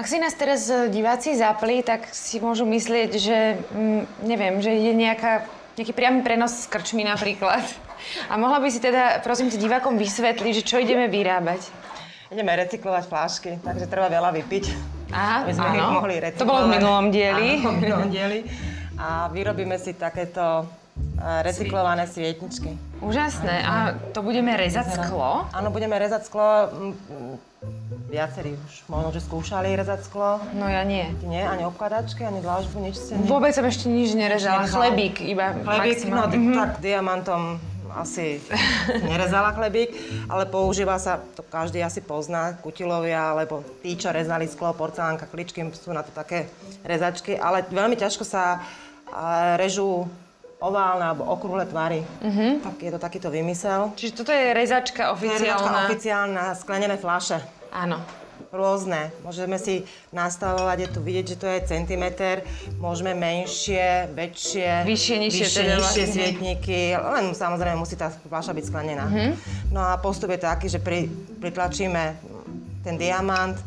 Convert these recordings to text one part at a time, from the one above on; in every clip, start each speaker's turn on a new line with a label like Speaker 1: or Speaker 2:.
Speaker 1: Ak si nás teraz diváci zapli, tak si môžu myslieť, že neviem, že je nejaký priamy prenos z krčmy napríklad. A mohla by si teda, prosím, divákom vysvetliť, že čo ideme vyrábať?
Speaker 2: Ideme recyklovať fľašky, takže treba veľa vypiť.
Speaker 1: Aha,
Speaker 2: aby sme ich mohli recyklovať.
Speaker 1: To bolo v minulom dieli.
Speaker 2: Áno, v minulom dieli. A vyrobíme si takéto recyklované svietničky.
Speaker 1: Úžasné. A to budeme rezať sklo?
Speaker 2: Áno, budeme rezať sklo. Viacerí už možno, že skúšali rezať sklo.
Speaker 1: No ja nie.
Speaker 2: Ty nie? Ani obkladačky, ani dlážbu, nič ste nie?
Speaker 1: Vôbec som ešte nič nerezala. Chlebík iba
Speaker 2: Chlebík, no tak diamantom asi nerezala chlebík, ale používa sa, to každý asi pozná, kutilovia, alebo tí, čo rezali sklo, porcelánka, kličky, sú na to také rezačky, ale veľmi ťažko sa režú oválne alebo okrúhle tvary. Tak je to takýto vymysel.
Speaker 1: Čiže toto je rezačka oficiálna?
Speaker 2: Rezačka oficiálna, sklenené fľaše.
Speaker 1: Áno.
Speaker 2: Rôzne. Môžeme si nastavovať, je tu vidieť, že to je centimeter. Môžeme menšie, väčšie,
Speaker 1: vyššie, nižšie
Speaker 2: svietniky. Len samozrejme musí tá fľaša byť sklenená. No a postup je taký, že pritlačíme ten diamant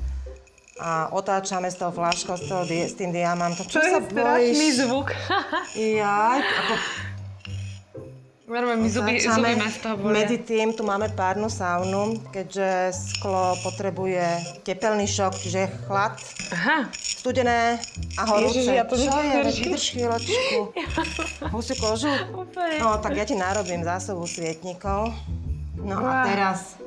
Speaker 2: a otáčame z toho fľaškou s tým diamantom.
Speaker 1: Čo sa bojíš? Strašný zvuk.
Speaker 2: Jaj, ako...
Speaker 1: Mi zuby ma z toho bolia.
Speaker 2: Medzi tým tu máme párnu saunu, keďže sklo potrebuje tepelný šok, čiže chlad.
Speaker 1: Aha.
Speaker 2: Studené a horúce.
Speaker 1: Ježiš, ja to
Speaker 2: Vydrž chvíľočku. Husiu kožu?
Speaker 1: Úplne.
Speaker 2: No, tak ja ti narobím zásobu svietnikov. No a teraz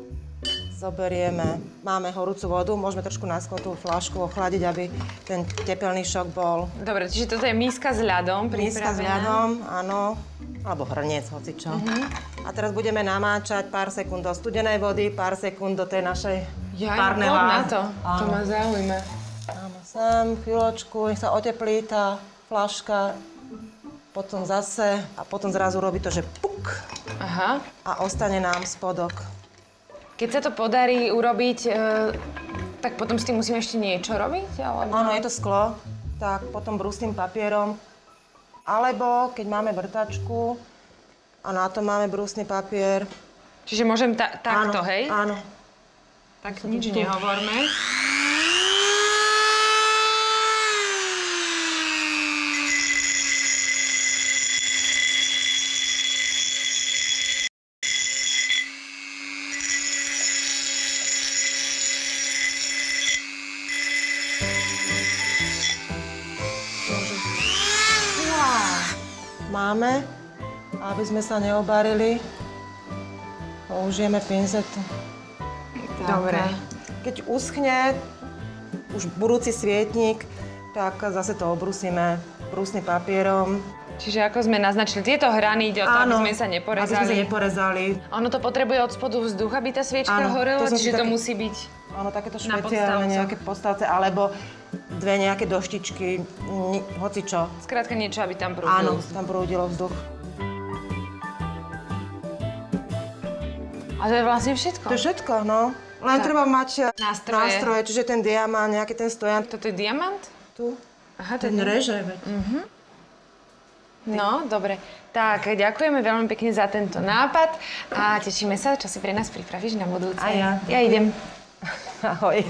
Speaker 2: zoberieme, máme horúcu vodu, môžeme trošku naskôr tú fľašku ochladiť, aby ten tepelný šok bol.
Speaker 1: Dobre, čiže toto je míska s ľadom pripravená.
Speaker 2: Míska s ľadom, áno. Alebo hrniec, hocičo. A teraz budeme namáčať pár sekúnd do studenej vody, pár sekúnd do tej našej párnej lázy.
Speaker 1: na to. To ma zaujíma.
Speaker 2: Áno, sem, chvíľočku, nech sa oteplí tá fľaška, potom zase a potom zrazu robí to, že puk.
Speaker 1: Aha.
Speaker 2: A ostane nám spodok.
Speaker 1: Keď sa to podarí urobiť, tak potom s tým musíme ešte niečo robiť? Alebo...
Speaker 2: Áno, je to sklo, tak potom brúsnym papierom. Alebo keď máme vrtačku a na to máme brúsny papier.
Speaker 1: Čiže môžem takto,
Speaker 2: áno,
Speaker 1: hej?
Speaker 2: Áno.
Speaker 1: Tak nič nehovorme.
Speaker 2: Máme, aby sme sa neobarili, použijeme pinzetu.
Speaker 1: Dobre.
Speaker 2: Keď uschne už budúci svietnik, tak zase to obrusíme brúsnym papierom.
Speaker 1: Čiže ako sme naznačili, tieto hrany ide o to, aby sme sa neporezali.
Speaker 2: Aby sme sa neporezali.
Speaker 1: Ono to potrebuje od spodu vzduch, aby tá sviečka horela, čiže to musí byť
Speaker 2: áno, takéto špeciálne nejaké podstavce, alebo dve nejaké doštičky, hocičo.
Speaker 1: Skrátka niečo, aby tam prúdilo.
Speaker 2: Áno, tam prúdilo vzduch.
Speaker 1: A to je vlastne všetko?
Speaker 2: To je všetko, no. Len treba mať
Speaker 1: nástroje,
Speaker 2: čiže ten diamant, nejaký ten stojan.
Speaker 1: Toto je diamant?
Speaker 2: Tu.
Speaker 1: Aha,
Speaker 2: ten reže, veď.
Speaker 1: No, dobre. Tak, ďakujeme veľmi pekne za tento nápad a tešíme sa, čo si pre nás pripravíš na budúce.
Speaker 2: A ja.
Speaker 1: Ja idem.
Speaker 2: Ahoj.